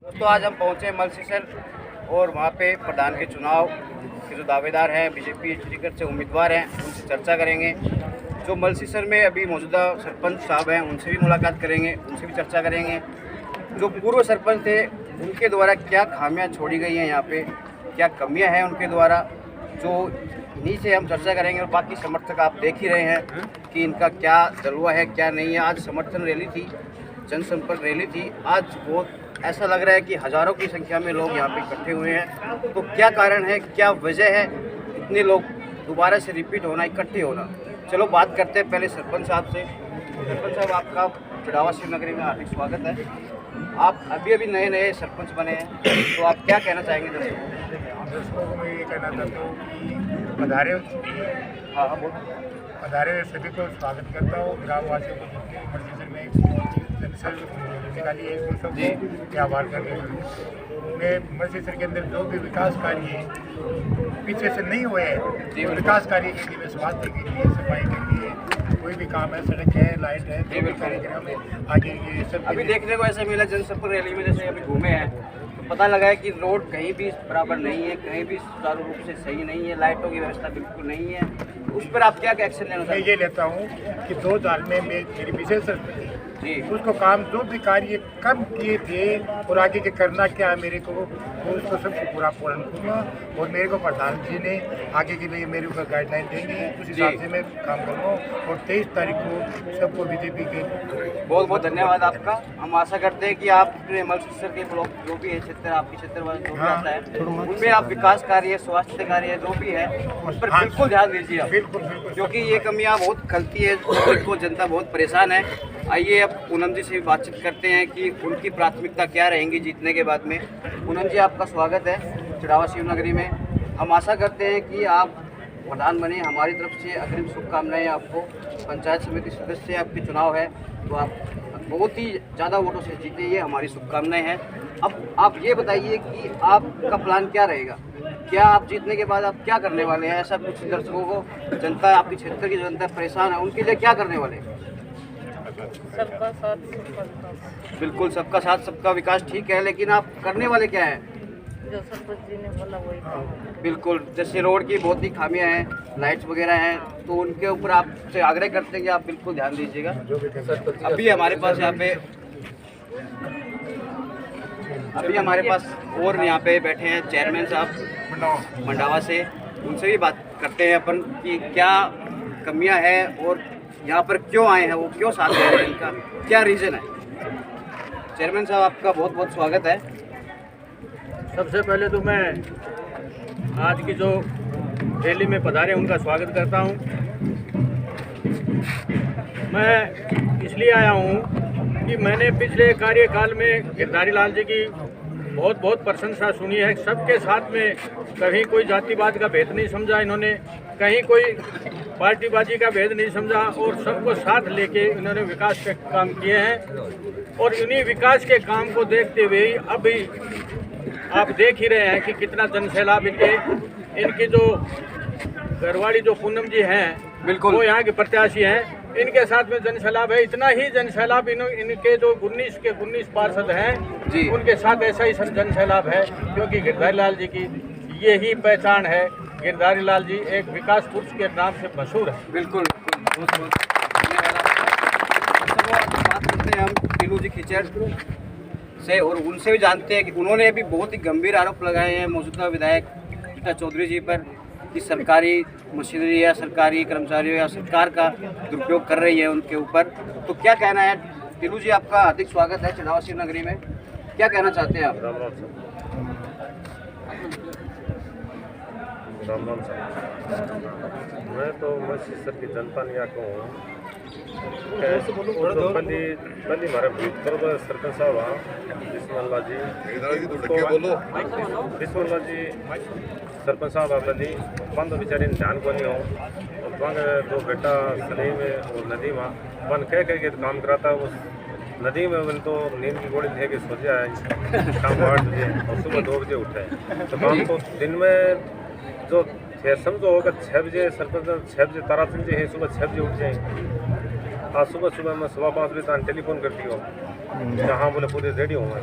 दोस्तों आज हम पहुंचे मलसीसर और वहां पे प्रधान के चुनाव के जो दावेदार हैं बीजेपी टिकट से उम्मीदवार हैं उनसे चर्चा करेंगे। जो मलसीसर में अभी मौजूदा सरपंच साहब हैं उनसे भी मुलाकात करेंगे, उनसे भी चर्चा करेंगे। जो पूर्व सरपंच थे उनके द्वारा क्या खामियां छोड़ी गई हैं, यहाँ पे क्या कमियां हैं उनके द्वारा, जो इन्हीं से हम चर्चा करेंगे। और बाकी समर्थक आप देख ही रहे हैं कि इनका क्या जलवा है क्या नहीं है। आज समर्थन रैली थी, जनसंपर्क रैली थी। आज बहुत ऐसा लग रहा है कि हज़ारों की संख्या में लोग यहाँ पे इकट्ठे हुए हैं। तो क्या कारण है, क्या वजह है इतने लोग दोबारा से रिपीट होना, इकट्ठे होना। चलो बात करते हैं पहले सरपंच साहब से। सरपंच साहब आपका चिड़ावा शिवनगरी में हार्दिक स्वागत है। आप अभी नए सरपंच बने हैं, तो आप क्या कहना चाहेंगे दर्शकों को? मैं ये कहना चाहता हूँ कि पधारे पधारे सभी को स्वागत करता हूँ। ग्रामवासियों को मलसीसर में निकाली है सबको आभार करने मैं मलसीसर के अंदर जो भी विकास कार्य पीछे से नहीं हुए हैं, तो विकास कार्य के लिए, स्वास्थ्य के लिए, सफाई के लिए, कोई भी काम है, सड़क है, लाइट है, जो भी कार्यक्रम है आगे ये सब अभी देखने को ऐसा मिला जनसंपर्क रैली में, जैसे अभी घूमे हैं तो पता लगा है कि रोड कहीं भी बराबर नहीं है, कहीं भी सुचारू रूप से सही नहीं है, लाइटों की व्यवस्था बिल्कुल नहीं है। उस पर आप क्या एक्शन लेना मैं ये लेता हूँ कि 2000 में मेरी विशेष सरपंच जी उसको काम जो भी कार्य कम किए थे और आगे के करना क्या है मेरे को, वो उसको सबको पूरा पूर्ण करूँगा। और मेरे को प्रधान जी ने आगे के लिए मेरे को गाइडलाइन देंगे, उस हिसाब से मैं काम करूँगा। और 23 तारीख को सबको बीजेपी के बहुत बहुत धन्यवाद आपका। हम आशा करते हैं कि आप मलसीसर के ब्लॉक जो भी है क्षेत्र, आपके क्षेत्र वाले जो भी आता है उनमें आप विकास कार्य, स्वास्थ्य कार्य जो भी है उस पर बिल्कुल ध्यान दीजिए आप, क्योंकि ये कमियाँ बहुत खलती है, तो जनता बहुत परेशान है। आइए अब पूनम जी से भी बातचीत करते हैं कि उनकी प्राथमिकता क्या रहेंगी जीतने के बाद में। पूनम जी आपका स्वागत है चिड़ावा शिवनगरी में। हम आशा करते हैं कि आप प्रधान बने, हमारी तरफ से अग्रिम शुभकामनाएं आपको। पंचायत समिति सदस्य आपके चुनाव है तो आप बहुत ही ज़्यादा वोटों से जीते, ये हमारी शुभकामनाएं हैं। अब आप ये बताइए कि आपका प्लान क्या रहेगा, क्या आप जीतने के बाद आप क्या करने वाले हैं? ऐसा कुछ दर्शकों को, जनता, आपके क्षेत्र की जनता परेशान है, उनके लिए क्या करने वाले हैं? सबका साथ सबका विकास। बिल्कुल सबका साथ सबका विकास, ठीक है, लेकिन आप करने वाले क्या हैं? जो सरपंच जी ने बोला वही। बिल्कुल, जैसे रोड की बहुत ही खामियां हैं, लाइट्स वगैरह हैं, तो उनके ऊपर आपसे आग्रह करते हैं कि आप बिल्कुल ध्यान दीजिएगा। अभी हमारे पास और यहाँ पे बैठे हैं चेयरमैन साहब मंडावा से, उनसे भी बात करते हैं अपन कि क्या कमियां हैं और यहाँ पर क्यों आए हैं, वो क्यों साथ दे रहे हैं, इनका क्या रीज़न है। चेयरमैन साहब आपका बहुत बहुत स्वागत है। सबसे पहले तो मैं आज की जो रैली में पधारे उनका स्वागत करता हूं। मैं इसलिए आया हूं कि मैंने पिछले कार्यकाल में गिरधारी लाल जी की बहुत प्रशंसा सुनी है। सबके साथ में कहीं कोई जातिवाद का भेद नहीं समझा इन्होंने, कहीं कोई पार्टीबाजी का भेद नहीं समझा, और सबको साथ लेके इन्होंने विकास के काम किए हैं। और इन्हीं विकास के काम को देखते हुए अभी आप देख ही रहे हैं कि कितना जनसैलाब इनकी जो घरवाली जो पूनम जी हैं बिल्कुल वो यहाँ के प्रत्याशी हैं, इनके साथ में जनसैलाब है। इतना ही जनसैलाब इनके जो 19 पार्षद हैं उनके साथ ऐसा ही जनसैलाब है, क्योंकि गिरधारी लाल जी की यही पहचान है। गिरधारी लाल जी एक विकास पुरुष के नाम से मशहूर है। बिल्कुल बात करते हैं हम टीलू जी खिचड़ से, और उनसे भी जानते हैं कि उन्होंने भी बहुत ही गंभीर आरोप लगाए हैं मौजूदा विधायक पिता चौधरी जी पर कि सरकारी मशीनरी या सरकारी कर्मचारियों या सरकार का दुरुपयोग कर रही है उनके ऊपर। तो क्या कहना है? टीलू जी आपका हार्दिक स्वागत है चिड़ावा शिवनगरी में, क्या कहना चाहते हैं आप? राम राम साहब, मैं तो मलसीसर की जनता ने कहूँ बंदी हमारे बराबर सरपंच साहब बिस्मिल्लाह जी सरपंच साहब बंदी बंद बेचारी ध्यान को नहीं हो, और बंद दो बेटा सलीम और नदी में बन कह के काम कराता है। उस नदी में मैंने तो नींद की गोली दे के सोचा है शाम को 8 बजे और सुबह 2 बजे उठे, तो काम तो दिन में जो समझो होगा 6 बजे सरपंच 6 बजे तारा सुन जाए, सुबह 6 बजे उठ जाए। आज सुबह मैं 5:15 बजे तक टेलीफोन कर दियो जहाँ बोले पूरे रेडी हूँ मैं।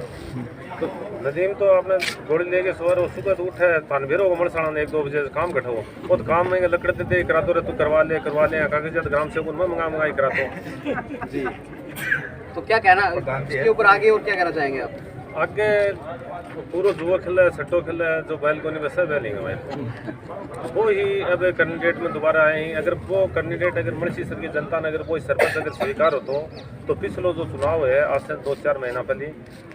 तो नदीम तो आपने गोली लेके सवार सुबह तो उठे तानभेरो को मरसाना ने 1-2 बजे काम कटो वो तो काम में लकड़ देते करा दो रे तू करवा ले कागजात ग्राम सेवक मैं मंगाई करा दो। जी, तो क्या कहना इसके ऊपर आगे और क्या कहना चाहेंगे आप? आगे पूरा जुआ खेला है, सट्टो खेला है, जो बैलकोनी में सब बैलिंग है वो ही अब कैंडिडेट में दोबारा आए हैं। अगर वो कैंडिडेट अगर मणिसर की जनता ने अगर कोई सरपंच अगर स्वीकार हो तो पिछलो जो चुनाव है आज से 2-4 महीना पहले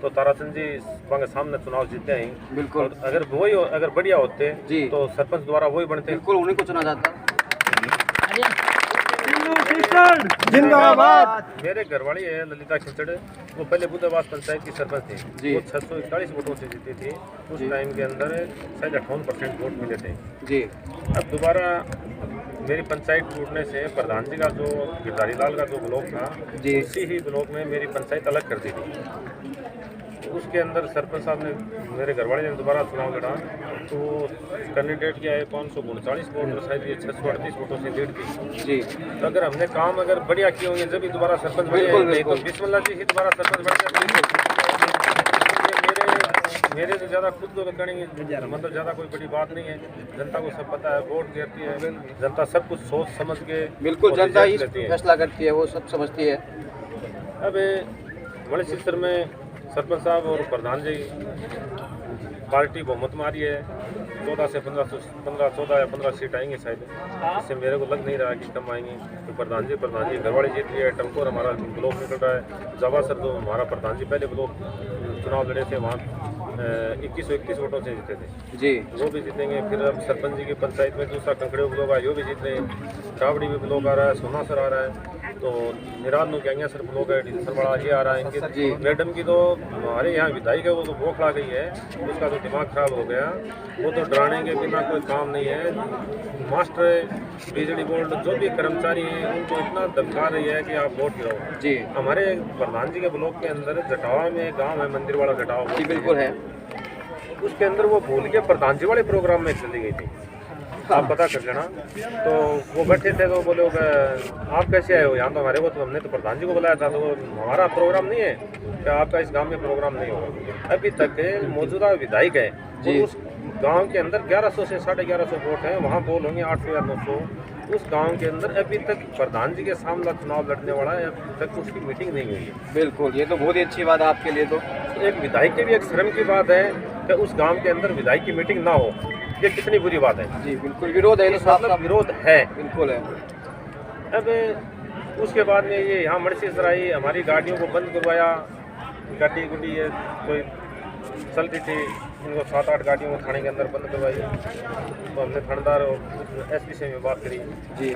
तो ताराचंद जी के सामने चुनाव जीते हैं। बिल्कुल, अगर वही अगर बढ़िया होते जी तो सरपंच द्वारा वही बनते। बिल्कुल उन्हीं को चुना जाता। जिंदाबाद। मेरे घरवाली है ललिता खिचड़, वो पहले बुद्धाबाद पंचायत की सरपंच थी, वो 641 वोटों से जीती थी। उस टाइम के अंदर शायद 58% वोट मिले थे जी। अब दोबारा मेरी पंचायत टूटने से प्रधान जी का जो गिरधारी लाल का जो ब्लॉक था जी, उसी ही ब्लॉक में मेरी पंचायत अलग कर दी थी। उसके अंदर सरपंच साहब ने मेरे घरवाले ने दोबारा चुनाव लड़ा तो कैंडिडेट क्या है 539 वोट और शायद ये 638 वोटों से लीड थी जी। तो अगर हमने काम अगर बढ़िया किए होंगे जब भी दोबारा सरपंच बने तो बिस्मिल्लाह जी ही दोबारा सरपंच बन मेरे से ज़्यादा खुद को करेंगे मतलब ज़्यादा कोई बड़ी बात नहीं है। जनता को सब पता है, वोट देती है जनता, सब कुछ सोच समझ के बिल्कुल जनता ही फैसला करती है, वो सब समझती है। अब मणिसर में सरपंच साहब और प्रधान जी पार्टी बहुमत मारी है, 14 से 14 या 15 सीट आएंगे शायद। इससे मेरे को लग नहीं रहा कि कम आएंगे। तो प्रधान जी घरवाड़ी जीत रही है, टंकोर हमारा ब्लॉक निकल रहा है, जावा सर जो हमारा प्रधान जी पहले ब्लॉक चुनाव लड़े थे वहाँ 2121 वोटों से जीते थे जी, वो भी जीतेंगे। फिर अब सरपंच जी की पंचायत में दूसरा कंकड़े ब्लॉक आया, वो भी जीत रहे हैं। कावड़ी भी ब्लॉक आ रहा है, सोना सर आ रहा है, तो निराद नो क्या सर ब्लॉक है, सरवाड़ा ये आ रहा है। इनकी मैडम की तो हमारे यहाँ विधायक है वो तो बौखला गई है, उसका तो दिमाग खराब हो गया। वो तो डराने के बिना कोई काम नहीं है। मास्टर बिजली बोर्ड जो भी कर्मचारी हैं उनको इतना धमका रही है कि आप वोट गिराओ जी। हमारे प्रधान जी के ब्लॉक के अंदर जटावा में गांव है मंदिर वाला जटावा जी, बिल्कुल है, उसके अंदर वो भूल के प्रधान जी वाले प्रोग्राम में चली गई थी। आप पता कर लेना। तो वो बैठे थे तो बोले आप कैसे आए हो यहाँ? तो हमारे को तो हमने तो प्रधान जी को बुलाया था, तो हमारा प्रोग्राम नहीं है कि आपका इस गांव में प्रोग्राम नहीं होगा। अभी तक मौजूदा विधायक है जी, उस गांव के अंदर 1100 से 1150 वोट हैं, वहाँ पोल होंगे 800 या 900। उस गांव के अंदर अभी तक प्रधान जी के सामने चुनाव लड़ने वाला है, अभी तक उसकी मीटिंग नहीं हुई है। बिल्कुल, ये तो बहुत ही अच्छी बात है आपके लिए। तो एक विधायक की भी एक शर्म की बात है कि उस गांव के अंदर विधायक की मीटिंग ना हो, ये कितनी बुरी बात है जी। बिल्कुल विरोध है, मतलब विरोध है, बिल्कुल है। अब उसके बाद में ये यहाँ मणिसर आई, हमारी गाड़ियों को बंद करवाया, गाड़ी गुड्डी ये कोई चलती थी, इनको 7-8 गाड़ियों को थाने के अंदर बंद करवाई। तो हमने थानेदार और एसपी से भी बात करी जी,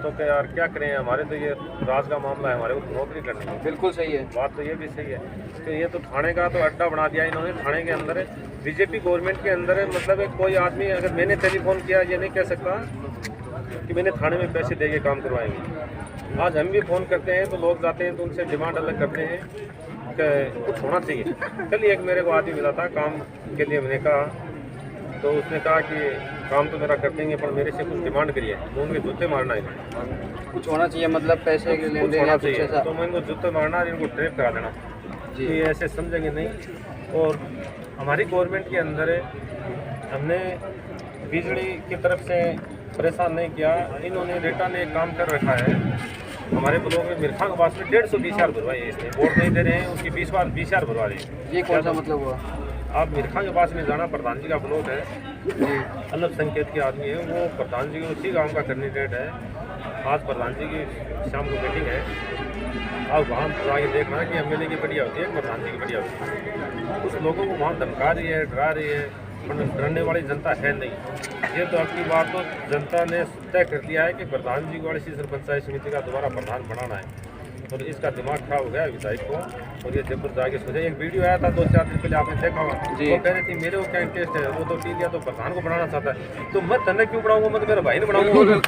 तो क्या यार क्या करें, हमारे तो ये राज का मामला है, हमारे को तो नौकरी करनी है। बिल्कुल सही है, बात तो ये भी सही है। तो ये तो थाने का तो अड्डा बना दिया इन्होंने। थाने के अंदर बीजेपी गवर्नमेंट के अंदर मतलब कोई आदमी अगर मैंने टेलीफोन किया ये नहीं कह सकता कि मैंने थाने में पैसे दे के काम करवाएंगे। आज हम भी फ़ोन करते हैं तो लोग जाते हैं तो उनसे डिमांड अलग करते हैं कि कुछ होना चाहिए। कल एक मेरे को आदमी मिला था काम के लिए, मैंने कहा तो उसने कहा कि काम तो मेरा कर देंगे पर मेरे से कुछ डिमांड करिए, तो उनके जूते मारना है, कुछ होना चाहिए, मतलब पैसे के लेन देन चाहिए, तो मैं इनको जूते मारना, इनको ट्रेप करा देना जी, ऐसे समझेंगे नहीं। और हमारी गवर्नमेंट के अंदर हमने बिजली की तरफ से परेशान नहीं किया, इन्होंने रेटा ने काम कर रखा है। हमारे ब्लॉक में मिर्खा के पास में 150 हज़ार भरवाए, इसने वोट नहीं दे रहे हैं, उसकी 20 हज़ार भरवा रहे हैं। ये कौन सा मतलब हुआ? आप मिर्खा के पास में जाना, प्रधान जी का ब्लॉक है, अलग संकेत के आदमी है, वो प्रधान जी उसी गाँव का कैंडिडेट है। आज प्रधान जी की शाम को मीटिंग है, आप वहाँ आगे देखना कि एमएलए की बढ़िया होती है, प्रधान जी की बढ़िया होती है। कुछ लोगों को वहाँ धमका रही है, डरा रही है, पर डरने वाली जनता है नहीं। ये तो आपकी बात तो जनता ने तय कर दिया है कि प्रधान जी को मणिसर पंचायत समिति का दोबारा प्रधान बनाना है, और इसका दिमाग खराब हो गया है विधायक को, और ये जयपुर जाके सोचा। एक वीडियो आया था 2-4 दिन पहले, आपने देखा होगा, वो कह रही थी मेरे को क्या इंटरेस्ट है, वो तो ठीक है तो प्रधान को बनाना चाहता है, तो मैं तन्ने क्यों बनाऊंगा, मैं तो मेरे भाई ने बनाऊंगा।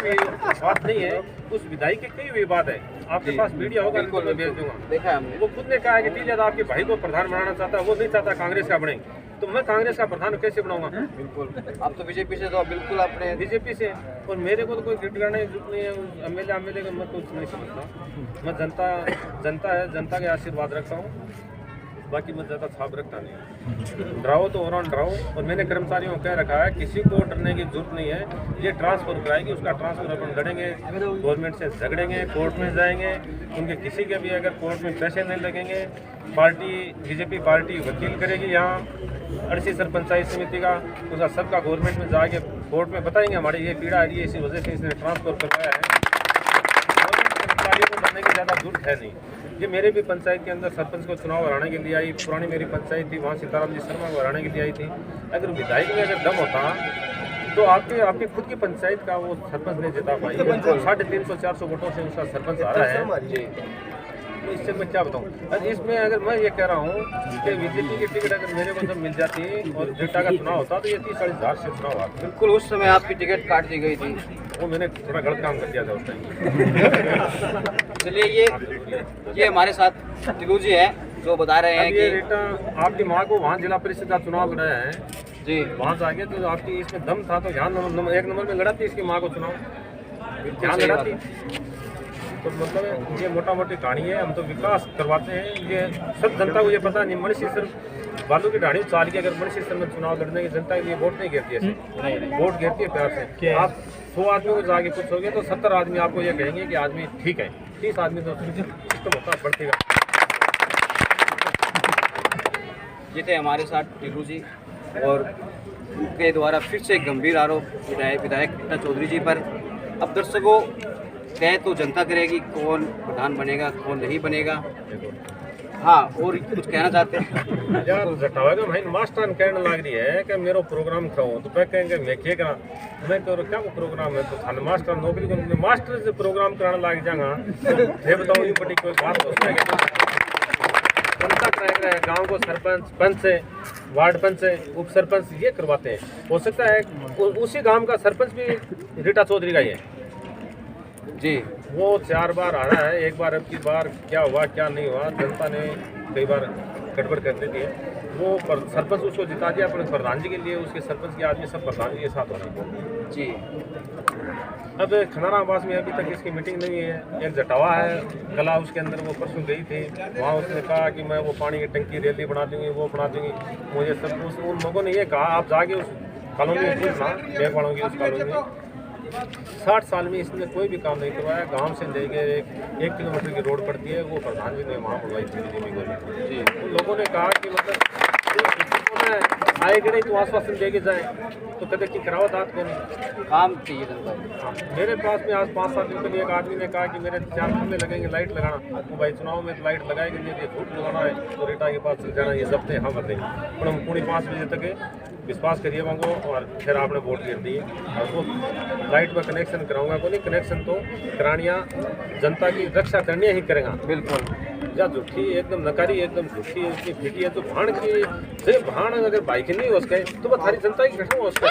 भी बात नहीं है, उस विधायक की कई हुई बात है। आपके पास मीडिया होगा तो मैं भेज दूंगा। देखा है हमने। वो खुद ने कहा है कि टीला आपके भाई को प्रधान बनाना चाहता है, वो नहीं चाहता कांग्रेस का बने, तो मैं कांग्रेस का प्रधान कैसे बनाऊंगा? बिल्कुल, आप तो बीजेपी से, तो बिल्कुल आपने बीजेपी से, और मेरे को तो कोई गिफ्ट करने की जरूरत नहीं है। एमएलए का मैं कुछ नहीं समझता। मैं जनता के आशीर्वाद रखता हूँ, बाकी मैं ज़्यादा छाप रखता नहीं। डराओ तो और डराओ, और मैंने कर्मचारियों को कह रखा है किसी को डरने की जरूरत नहीं है। ये ट्रांसफर कराएगी, उसका ट्रांसफर अपन लड़ेंगे, गवर्नमेंट से झगड़ेंगे, कोर्ट में जाएंगे, उनके किसी के भी अगर कोर्ट में पैसे नहीं लगेंगे, पार्टी बीजेपी पार्टी वकील करेगी यहाँ 38 सरपंचायत समिति का, उसका सबका गवर्नमेंट में जाके कोर्ट में बताएंगे हमारी ये पीड़ा आ रही है, इसी वजह से इसने ट्रांसफर करवाया है। गवर्नमेंट कर्मचारियों को डरने की ज़्यादा जरूरत है नहीं। ये मेरे भी पंचायत के अंदर सरपंच को चुनाव हराने के लिए आई, पुरानी मेरी पंचायत थी, वहाँ सीताराम जी शर्मा को हराने के लिए आई थी। अगर विधायक में अगर दम होता तो आपकी खुद की पंचायत का वो सरपंच नहीं जिता पाई। 350-400 वोटों से उसका सरपंच हारा है। तो इससे मैं क्या बताऊँ? और इसमें अगर मैं ये कह रहा हूँ कि बीजेपी की टिकट अगर मेरे को जब मिल जाती और डेटा का चुनाव होता तो ये 30-40 हज़ार से चुनाव आता। बिल्कुल, उस समय आपकी टिकट काट दी गई थी। वो मैंने थोड़ा गलत काम कर दिया था उस टाइम। चलिए, ये हमारे साथ टिलू जी है जो बता रहे हैं ये कि बेटा आपकी माँ को वहाँ जिला परिषद का चुनाव लड़ाया है जी, वहाँ से आगे, तो आपकी इसमें दम था तो यहाँ एक नंबर में लड़ाती इसकी माँ को चुनाव, यहाँ सही लड़ाती। तो मतलब ये मोटा मोटी कहानी है। हम तो विकास करवाते हैं, ये सब जनता को ये पता नहीं। मनीष सिर्फ बालू की ढाड़ी उछाल के अगर मनीष सिस्टम में चुनाव लड़ने की जनता के लिए वोट नहीं गिरती है, वोट गिरती है प्यार से। आप 100 आदमी को जाके पूछोगे तो 70 आदमी आपको ये कहेंगे कि आदमी ठीक है, 30 आदमी तो सिस्टम होता बढ़तेगा। ये थे हमारे साथ टिलू जी, और उनके द्वारा फिर से एक गंभीर आरोप विधायक कृष्णा चौधरी जी पर। अब दर्शकों कहे तो जनता करेगी कौन प्रधान बनेगा कौन नहीं बनेगा। हाँ, और कुछ कहना चाहते हैं? यार जटावेगा भाई मास्टर कहने लग रही है कि मेरा प्रोग्राम कराओ, तो मैं कहेंगे मैं क्या करा, मैं कह क्या वो प्रोग्राम है, तो थाने मास्टर नौकरी को मास्टर से प्रोग्राम कराने लग जाएगा। ये बताओ ये बड़ी कोई बात हो जनता कराएगा? गाँव को सरपंच, पंच से, वार्ड पंच से, उप सरपंच ये करवाते हैं। हो सकता है उसी गाँव का सरपंच भी रीटा चौधरी का ही है जी। वो 4 बार आ रहा है, एक बार अब की बार क्या हुआ क्या नहीं हुआ, जनता ने कई बार गड़बड़ कर देती है। वो सरपंच उसको जिता दिया अपने प्रधान जी के लिए, उसके सरपंच के आदमी सब प्रधान जी के साथ हो रहे हैं जी। अब खनारा आवास में अभी तक इसकी मीटिंग नहीं है। एक जटावा है कला, उसके अंदर वो परसों गई थी, वहाँ उसने कहा कि मैं वो पानी की टंकी रैली बना दूंगी, वो बना दूंगी। मुझे सब उन लोगों ने ये कहा आप जाके उस कॉलोनी में पूछना, मैं पढ़ूँगी उस कॉलोनी में 60 साल में इसने कोई भी काम नहीं करवाया। गांव से ले गए 1 किलोमीटर की रोड पड़ती है, वो प्रधान जी ने वहाँ बनवाई थी बीजेपी को जी। उन लोगों ने कहा कि मतलब आएगी नहीं तो आश्वासन देके जाए, तो कदर की करावत हाथ को नहीं काम चाहिए जनता। मेरे पास में आज 5-7 दिन पहले एक आदमी ने कहा कि मेरे 4 खंभे लगेंगे लाइट लगाना, तो भाई चुनाव में लाइट लगाएंगे नहीं, ये झूठ लगाना है तो रेटा के पास चल जाना, ये जब्त है हम बताएंगे। पर हम 5 बजे तक विश्वास करिए वहाँ, और फिर आपने वोट गिर दिए। और वो लाइट में कनेक्शन कराऊंगा को नहीं, कनेक्शन तो करानिया जनता की रक्षा करनी ही करेगा। बिल्कुल, या झूठी एकदम नकारी एकदम झूठी उसकी फिटी है, तो भाण की से भाण अगर बाइक नहीं हो सके तो वो सारी जनता की घटना हो सके।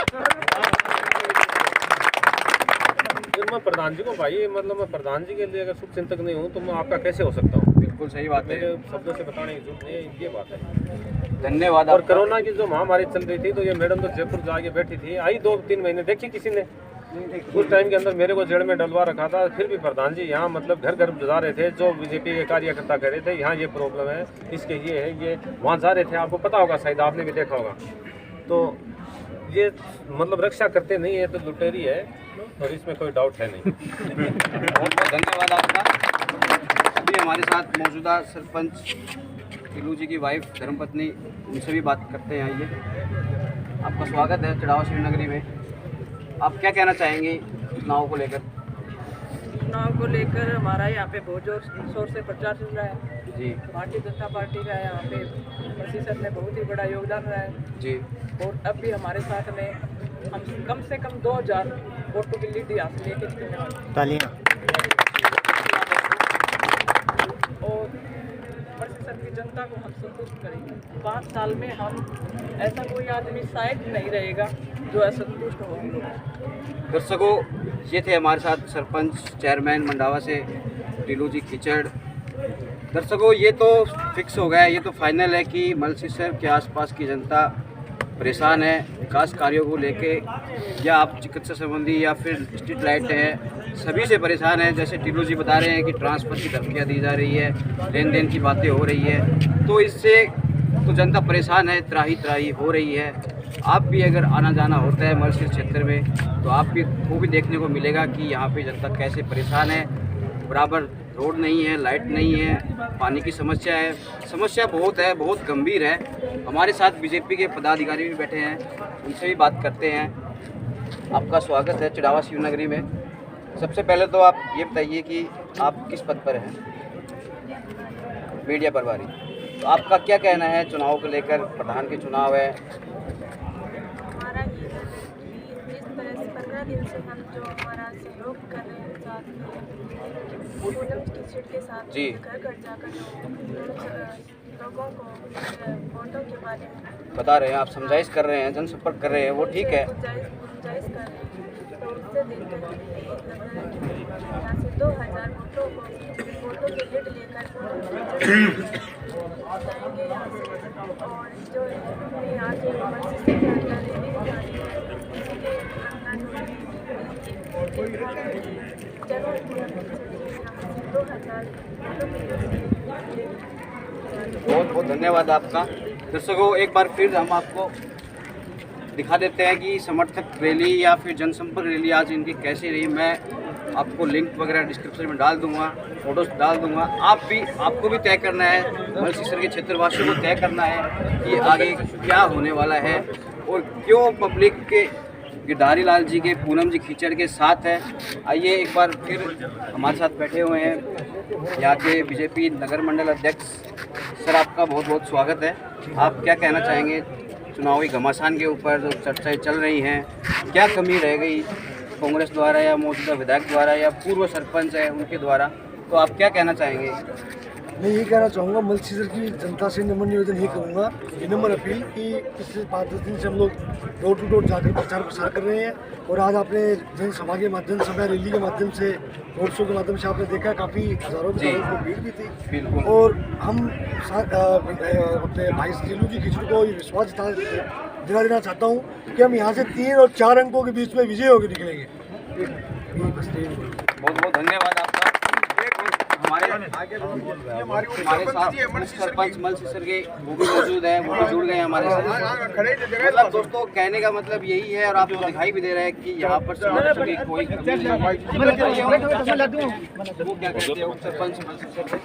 मैं प्रधान जी को भाई मतलब मैं प्रधान जी के लिए अगर शुभ चिंतक नहीं हूँ तो मैं आपका कैसे हो सकता हूँ? बिल्कुल सही बात है, मेरे शब्दों से बताने की जरूरत नहीं है, ये बात है। धन्यवाद। और कोरोना की जो महामारी चल रही थी तो ये मैडम तो जयपुर जाके बैठी थी, आई 2-3 महीने देखी किसी ने? उस टाइम के अंदर मेरे को जेल में डलवा रखा था, फिर भी प्रधान जी यहाँ मतलब घर घर जा रहे थे, जो बीजेपी के कार्यकर्ता कह रहे थे यहाँ ये प्रॉब्लम है, इसके ये है, ये वहाँ जा रहे थे। आपको पता होगा, शायद आपने भी देखा होगा। तो ये मतलब रक्षा करते नहीं है तो लुटेरी है, और इसमें कोई डाउट है नहीं। बहुत बहुत धन्यवाद आपका। अभी हमारे साथ मौजूदा सरपंच टिलू जी की वाइफ धर्मपत्नी, उनसे भी बात करते हैं। आइए, आपका स्वागत है चढ़ावा श्रीनगरी में। आप क्या कहना चाहेंगे चुनाव को लेकर? चुनाव को लेकर हमारा यहाँ पे बहुत जोर शोर से प्रचार चल रहा है जी। भारतीय जनता पार्टी का यहाँ पे मसीह सर ने बहुत ही बड़ा योगदान रहा है जी। और अब भी हमारे साथ में हम कम से कम 2000 वोटों की लीड हासिल लेके चलने वाले तालियां। और मसीह सर की जनता को हम संतुष्ट करेंगे। 5 साल में हम ऐसा कोई आदमी शायद नहीं रहेगा जो असंतुष्ट हो हम लोग। दर्शकों, ये थे हमारे साथ सरपंच चेयरमैन मंडावा से टीलू जी खिचड़। दर्शकों, ये तो फिक्स हो गया है, ये तो फाइनल है कि मलसीसर के आसपास की जनता परेशान है विकास कार्यों को लेके, या आप चिकित्सा संबंधी या फिर स्ट्रीट लाइट है, सभी से परेशान है। जैसे टीलू जी बता रहे हैं कि ट्रांसफ़र की धमकियाँ दी जा रही है, लेन देन की बातें हो रही है, तो इससे तो जनता परेशान है, त्राही हो रही है। आप भी अगर आना जाना होता है मलसीसर क्षेत्र में तो आप भी को भी देखने को मिलेगा कि यहाँ पे जनता कैसे परेशान है। बराबर रोड नहीं है, लाइट नहीं है, पानी की समस्या है, समस्या बहुत है, बहुत गंभीर है। हमारे साथ बीजेपी के पदाधिकारी भी बैठे हैं, उनसे भी बात करते हैं। आपका स्वागत है चिड़ावा शिवनगरी में। सबसे पहले तो आप ये बताइए कि आप किस पद पर हैं? मीडिया प्रभारी। तो आपका क्या कहना है चुनाव को लेकर? प्रधान के चुनाव है। हमारा ये है कि जिस तरह से 15 दिन से हम जो हमारा सहयोग कर रहे हैं साथ में पूनम खिचड़ के साथ जी। घर घर जाकर जो लोगों को वोटों के बारे में बता रहे हैं, आप समझाइश कर रहे हैं, जनसंपर्क कर रहे हैं, वो ठीक है। गुंजाइश कर रहे हैं, तो उससे देखकर यहाँ से 2000 वोटों के लीड लेकर जाएंगे यहाँ से। और जो यहाँ के मलसीसर के अंदर रेली निकाली है, उसके अंदर जरूर पूनम खिचड़ यहाँ से 2000 बहुत बहुत धन्यवाद आपका। दर्शकों, एक बार फिर हम आपको दिखा देते हैं कि समर्थक रैली या फिर जनसंपर्क रैली आज इनकी कैसी रही। मैं आपको लिंक वगैरह डिस्क्रिप्शन में डाल दूंगा, फोटोज डाल दूंगा। आपको भी तय करना है, मलसीसर के क्षेत्रवासियों को तय करना है कि आगे क्या होने वाला है और क्यों पब्लिक के गिरधारी लाल जी के पूनम जी खिचड़ के साथ है। आइए एक बार फिर हमारे साथ बैठे हुए हैं यहाँ के बीजेपी नगर मंडल अध्यक्ष सर, आपका बहुत बहुत स्वागत है। आप क्या कहना चाहेंगे चुनावी घमासान के ऊपर जो चर्चाएं चल रही हैं? क्या कमी रह गई कांग्रेस द्वारा या मौजूदा विधायक द्वारा या पूर्व सरपंच है उनके द्वारा, तो आप क्या कहना चाहेंगे? मैं यही कहना चाहूँगा, मलसीसर की जनता से नम्र निवेदन ये करूँगा, नम्र अपील कि पिछले 5-10 दिन से हम लोग डोर टू डोर जाकर प्रचार प्रसार कर रहे हैं और आज आपने जनसभा के माध्यम से, रैली के माध्यम से, रोड शो के माध्यम से आपने देखा काफ़ी हज़ारों की भीड़ भी थी। और हम अपने भाई टीलू जी खिचड़ को ये विश्वास दिला देना चाहता हूँ कि हम यहाँ से 3 और 4 अंकों के बीच में विजय होकर निकलेंगे। बहुत बहुत धन्यवाद आपका। हमारे साथ सरपंच मलसीसर के वो भी मौजूद हैं, वो भी जुड़ गए हैं हमारे साथ। मतलब दोस्तों, कहने का मतलब यही है और आपको दिखाई भी दे रहा है कि यहाँ पर समर्थकों की कोई कमी नहीं है। वो क्या कहते हैं सरपंच मलसीसर के?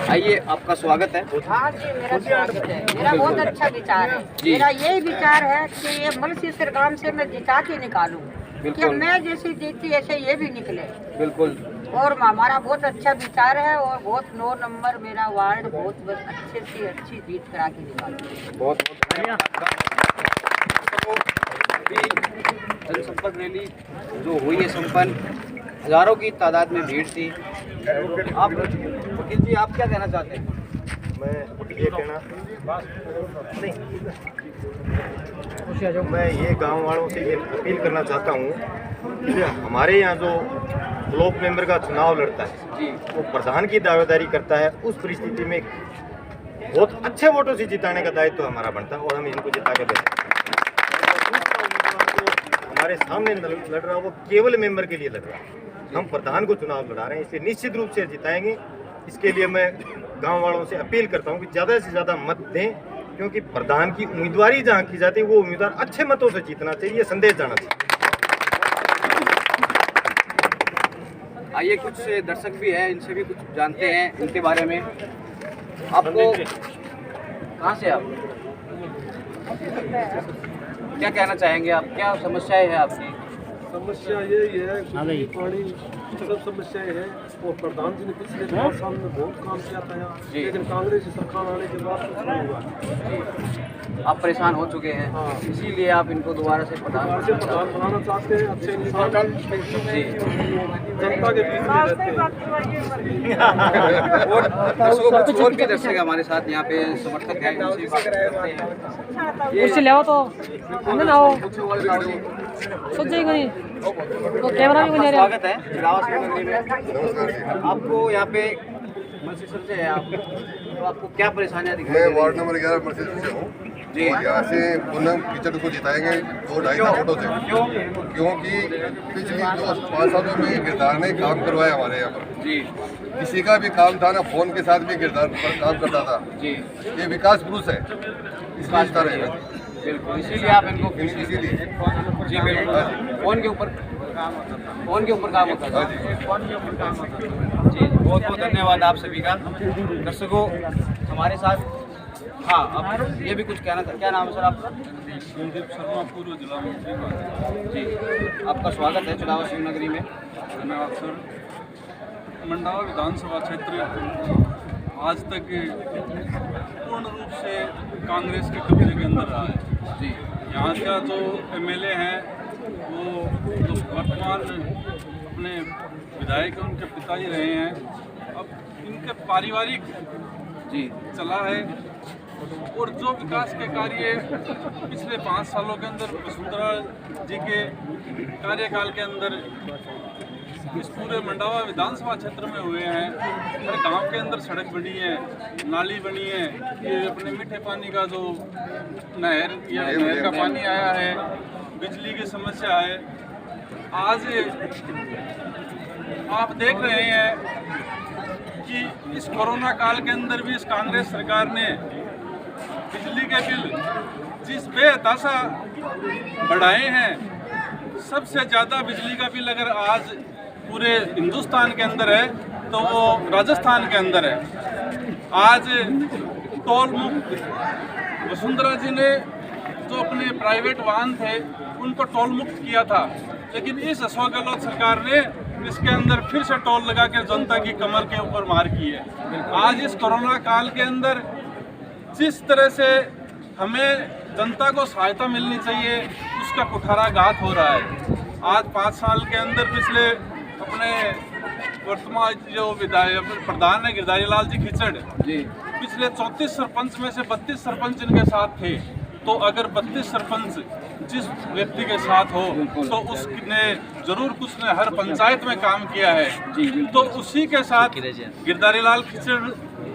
आइए, आपका स्वागत है। हाँ जी, मेरा स्वागत है। मेरा बहुत अच्छा विचार है। मेरा ये विचार है कि ये मलसीसर गांव से मैं जिता के निकालूं, कि मैं जैसे जीती ऐसे ये भी निकले। बिल्कुल। और हमारा बहुत अच्छा विचार है और बहुत 9 नंबर मेरा वार्ड बहुत अच्छे से अच्छी जीत करा के निकालूं। बहुत धन्यवाद। जनसंपर्क रैली जो हुई है संपन्न, हजारों की तादाद में भीड़ थी। आप वकील जी, आप क्या कहना चाहते हैं? मैं ये गांव वालों से ये अपील करना चाहता हूँ कि हमारे यहाँ जो ब्लॉक मेंबर का चुनाव लड़ता है जी, वो प्रधान की दावेदारी करता है। उस परिस्थिति में बहुत अच्छे वोटों से जिताने का दायित्व हमारा बनता है और हम इनको जिता के देते हैं। हमारे सामने लड़ रहा है वो केवल मेंबर के लिए लड़ रहा है, हम प्रधान को चुनाव लड़ा रहे हैं, इसलिए निश्चित रूप से जिताएंगे। इसके लिए मैं गांव वालों से अपील करता हूं कि ज़्यादा से ज़्यादा मत दें, क्योंकि प्रधान की उम्मीदवारी जहां की जाती है वो उम्मीदवार अच्छे मतों से जीतना चाहिए, ये संदेश जाना चाहिए। आइए, कुछ दर्शक भी हैं, इनसे भी कुछ जानते हैं इनके बारे में। आपको कहाँ से आप क्या कहना चाहेंगे? आप क्या समस्याएं हैं आपकी? समस्या यही है कि पानी सब समस्याएं हैं। और प्रधान जी ने पिछले 5 साल में बहुत काम किया था यहाँ, लेकिन कांग्रेस की सरकार आने के बाद कुछ नहीं हुआ। आप परेशान हो चुके हैं, इसीलिए आप इनको दोबारा से प्रधान बनाना चाहते हैं। अच्छे इंसान जी जनता के बीच में रहते हैं। और दर्शकों कुछ और भी दर्शक हमारे साथ यहाँ पे समर्थक हैं, उनसे बात करते हैं। कुर्सी ले आओ तो अंदर ना आओ सोच जाएगा नहीं तो कैमरा भी बना रहा। स्वागत है जिलावा शिवनगरी में। आपको यहाँ पे मल्सीसर से है आप, तो आपको क्या परेशानियाँ दिखाई? मैं वार्ड नंबर 11 मल्सीसर से हूँ जी। यहाँ से पूनम कीचड़ को जिताएंगे 2-2.5 वोटों से। क्योंकि पिछली 5 सालों में किरदार ने काम करवाया हमारे यहाँ पर जी। किसी का भी काम था ना, फोन के साथ भी किरदार पर काम करता था जी। ये विकास पुरुष है, इसलिए जीता रहेगा। बिल्कुल, इसीलिए आप इनको इसीलिए जी बिल्कुल फोन के ऊपर काम होता है जी। बहुत बहुत धन्यवाद आप सभी का। दर्शकों हमारे साथ हाँ अब ये भी कुछ कहना था। क्या नाम है सर आपका? संदीप शर्मा, पूर्व जिला मंत्री जी। आपका स्वागत है चुनाव शिवनगरी में। धन्यवाद सर। मंडावा विधानसभा क्षेत्र आज तक पूर्ण रूप से कांग्रेस के कब्जे के अंदर रहा है जी। यहाँ का जो एमएलए हैं वो जो वर्तमान अपने विधायक उनके पिताजी रहे हैं, अब इनके पारिवारिक जी चला है। और जो विकास के कार्य पिछले 5 सालों के अंदर वसुंधरा जी के कार्यकाल के अंदर इस पूरे मंडावा विधानसभा क्षेत्र में हुए हैं, हर गांव के अंदर सड़क बनी है, नाली बनी है, ये अपने मीठे पानी का जो नहर का पानी आया है, बिजली की समस्या है। आज आप देख रहे हैं कि इस कोरोना काल के अंदर भी इस कांग्रेस सरकार ने बिजली के बिल जिस बेतहाशा बढ़ाए हैं, सबसे ज़्यादा बिजली का बिल अगर आज पूरे हिंदुस्तान के अंदर है तो वो राजस्थान के अंदर है। आज टोल मुक्त वसुंधरा जी ने जो अपने प्राइवेट वाहन थे उनको टोल मुक्त किया था, लेकिन इस अशोक गहलोत सरकार ने इसके अंदर फिर से टोल लगा कर जनता की कमर के ऊपर मार की है। आज इस कोरोना काल के अंदर जिस तरह से हमें जनता को सहायता मिलनी चाहिए उसका कुठाराघात हो रहा है। आज 5 साल के अंदर पिछले अपने वर्तमान जो विधायक प्रधान है गिरधारी लाल जी खिचड़ जी, पिछले 34 सरपंच में से 32 सरपंच इनके साथ थे। तो अगर 32 सरपंच जिस व्यक्ति के साथ हो तो उसने जरूर कुछ ने हर पंचायत में काम किया है। तो उसी के साथ गिरधारी लाल खिचड़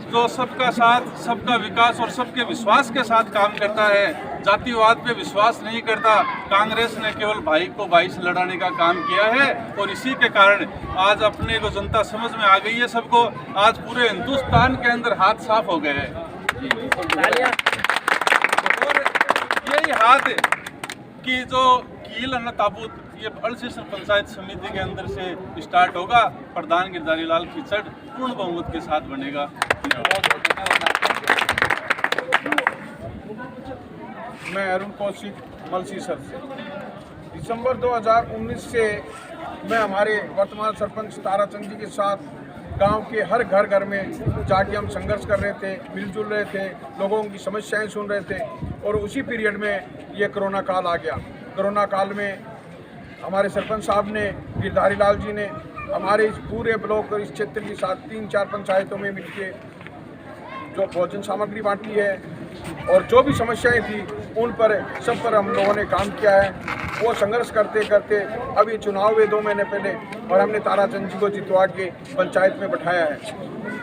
जो सबका साथ, सबका विकास और सबके विश्वास के साथ काम करता है, जातिवाद पे विश्वास नहीं करता। कांग्रेस ने केवल भाई को भाई से लड़ाने का काम किया है और इसी के कारण आज अपने को जनता समझ में आ गई है सबको। आज पूरे हिंदुस्तान के अंदर हाथ साफ हो गए हैं। और यही हाथ की जो कील न ताबूत ये मल्सीसर पंचायत समिति के अंदर से स्टार्ट होगा। प्रधान गिरधारी लाल खिचड़ पूर्ण बहुमत के साथ बनेगा। मैं अरुण कौशिक मल्सीसर से। दिसंबर 2019 से मैं हमारे वर्तमान सरपंच ताराचंद जी के साथ गांव के हर घर में जाके हम संघर्ष कर रहे थे, मिलजुल रहे थे, लोगों की समस्याएं सुन रहे थे। और उसी पीरियड में ये कोरोना काल आ गया। कोरोना काल में हमारे सरपंच साहब ने, गिरधारी लाल जी ने हमारे इस पूरे ब्लॉक और इस क्षेत्र की 3-4 पंचायतों में मिलके जो भोजन सामग्री बांटी है और जो भी समस्याएं थी उन पर सब पर हम लोगों ने काम किया है। वो संघर्ष करते करते अब ये चुनाव हुए 2 महीने पहले और हमने ताराचंद जी को जितवा के पंचायत में बैठाया है।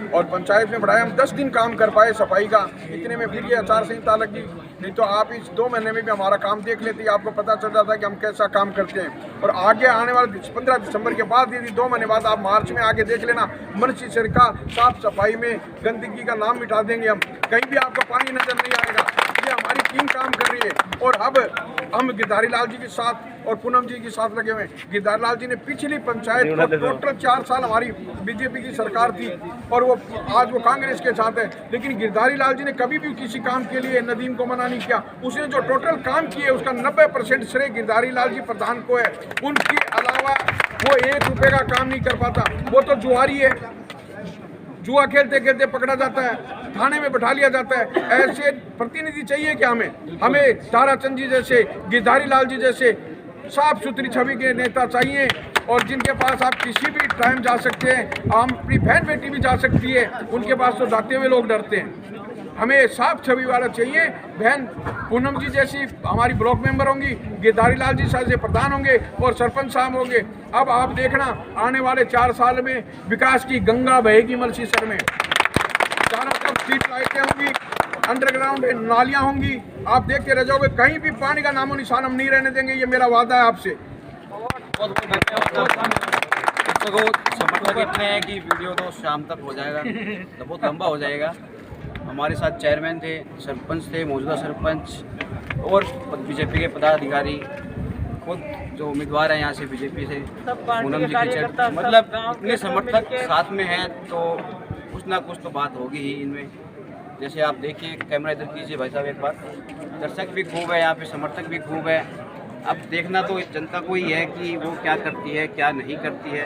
और पंचायत में बढ़ाया, हम 10 दिन काम कर पाए सफाई का, इतने में फिर ये आचार संहिता लगी। नहीं तो आप इस 2 महीने में भी हमारा काम देख लेते, आपको पता चल जाता कि हम कैसा काम करते हैं। और आगे आने वाले 15 दिसंबर के बाद, यदि 2 महीने बाद आप मार्च में आके देख लेना, मल्सीसर का साफ सफाई में गंदगी का नाम मिटा देंगे हम, कहीं भी आपको पानी नजर नहीं आएगा। ये हमारी टीम काम कर रही है। और अब हम गिरधारी लाल जी के साथ और पूनम जी के साथ लगे हुए हैं। गिरधारी लाल जी ने पिछली पंचायत को टोटल 4 साल हमारी बीजेपी की सरकार थी और वो आज वो कांग्रेस के साथ है, लेकिन गिरधारी लाल जी ने कभी भी किसी काम के लिए नदीम को मना नहीं किया। उसने जो टोटल काम किए उसका 90% श्रेय गिरधारी लाल जी प्रधान को है। उनके अलावा वो 1 रुपए का काम नहीं कर पाता, वो तो जुआरी है। जुआ खेलते खेलते पकड़ा जाता है, थाने में बैठा लिया जाता है। ऐसे प्रतिनिधि चाहिए क्या हमें ताराचंद जी जैसे, गिरधारी लाल जी जैसे साफ सुथरी छवि के नेता चाहिए, और जिनके पास आप किसी भी टाइम जा सकते हैं। हम अपनी बहन बेटी भी जा सकती है, उनके पास तो जाते हुए लोग डरते हैं। हमें साफ छवि वाला चाहिए। बहन पूनम जी जैसी हमारी ब्लॉक मेंबर होंगी, गिरधारी लाल जी जैसे प्रधान होंगे और सरपंच साहब होंगे। अब आप देखना आने वाले 4 साल में विकास की गंगा बहेगी मलसीसर में। चारों तरफ स्ट्रीट लाइटें होंगी, अंडरग्राउंड नालियां होंगी। आप देख के रह जाओगे, कहीं भी पानी का नामो निशान हम नहीं रहने देंगे, ये मेरा वादा है आपसे। समर्थक इतने हैं कि वीडियो तो शाम तक हो जाएगा, तो बहुत लंबा हो जाएगा। हमारे साथ चेयरमैन थे, सरपंच थे, मौजूदा सरपंच और बीजेपी के पदाधिकारी, खुद जो उम्मीदवार हैं यहाँ से बीजेपी से, पूनम जी की मतलब इतने समर्थक साथ में हैं, तो कुछ ना कुछ तो बात होगी ही इनमें। जैसे आप देखिए, कैमरा इधर कीजिए भाई साहब एक बार। दर्शक भी खूब है यहाँ पे, समर्थक भी खूब है। अब देखना तो जनता को ही है कि वो क्या करती है, क्या नहीं करती है,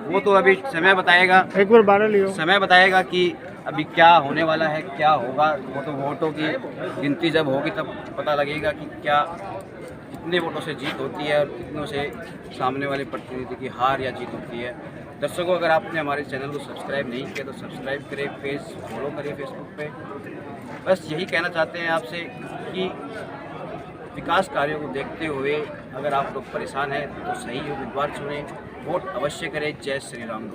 वो तो अभी समय बताएगा। एक बार 12 लियो, समय बताएगा कि अभी क्या होने वाला है, क्या होगा। वो तो वोटों की गिनती जब होगी तब पता लगेगा कि क्या कितने वोटों से जीत होती है और कितनों से सामने वाले प्रतिनिधि की हार या जीत होती है। दर्शकों, अगर आपने हमारे चैनल को सब्सक्राइब नहीं किया तो सब्सक्राइब करें, पेज फॉलो करें फेसबुक पे। बस यही कहना चाहते हैं आपसे कि विकास कार्यों को देखते हुए अगर आप लोग परेशान हैं तो सही उम्मीदवार चुनें, वोट अवश्य करें। जय श्री राम।